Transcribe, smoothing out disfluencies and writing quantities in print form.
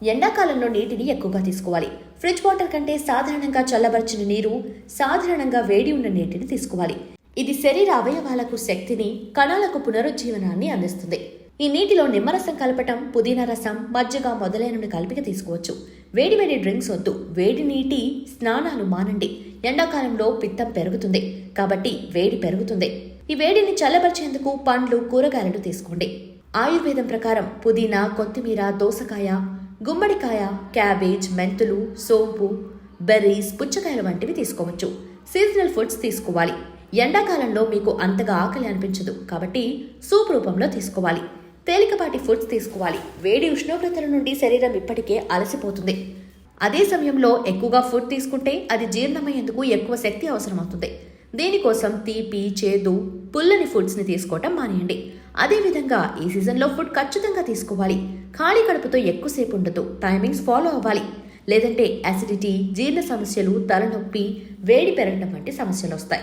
ఎండాకాలంలో నీటిని ఎక్కువగా తీసుకోవాలి. ఫ్రిడ్జ్ వాటర్ కంటే సాధారణంగా చల్లబరిచిన నీరు, సాధారణంగా వేడి ఉన్న నీటిని తీసుకోవాలి. ఇది శరీర అవయవాలకు శక్తిని, కణాలకు పునరుజ్జీవనాన్ని అందిస్తుంది. ఈ నీటిలో నిమ్మరసం కలపటం, పుదీనా రసం, మజ్జిగ మొదలైనవి కలిపి తీసుకోవచ్చు. వేడివేడి డ్రింక్స్ వద్దు. వేడి నీటి స్నానాలు మానండి. ఎండాకాలంలో పిత్తం పెరుగుతుంది కాబట్టి వేడి పెరుగుతుంది. ఈ వేడిని చల్లబరిచేందుకు పండ్లు, కూరగాయలను తీసుకోండి. ఆయుర్వేదం ప్రకారం పుదీనా, కొత్తిమీర, దోసకాయ, గుమ్మడికాయ, క్యాబేజ్, మెంతులు, సోంపు, బెర్రీస్, పుచ్చకాయలు వంటివి తీసుకోవచ్చు. సీజనల్ ఫుడ్స్ తీసుకోవాలి. ఎండాకాలంలో మీకు అంతగా ఆకలి అనిపించదు కాబట్టి సూప్ రూపంలో తీసుకోవాలి. తేలికపాటి ఫుడ్స్ తీసుకోవాలి. వేడి ఉష్ణోగ్రతల నుండి శరీరం ఇప్పటికే అలసిపోతుంది. అదే సమయంలో ఎక్కువగా ఫుడ్ తీసుకుంటే అది జీర్ణమయ్యేందుకు ఎక్కువ శక్తి అవసరమవుతుంది. దీనికోసం తీపి, చేదు, పుల్లని ఫుడ్స్ని తీసుకోవటం మానేయండి. అదేవిధంగా ఈ సీజన్లో ఫుడ్ ఖచ్చితంగా తీసుకోవాలి. ఖాళీ కడుపుతో ఎక్కువసేపు ఉండదు. టైమింగ్స్ ఫాలో అవ్వాలి. లేదంటే అసిడిటీ, జీర్ణ సమస్యలు, తలనొప్పి, వేడి పెరగడం వంటి సమస్యలు వస్తాయి.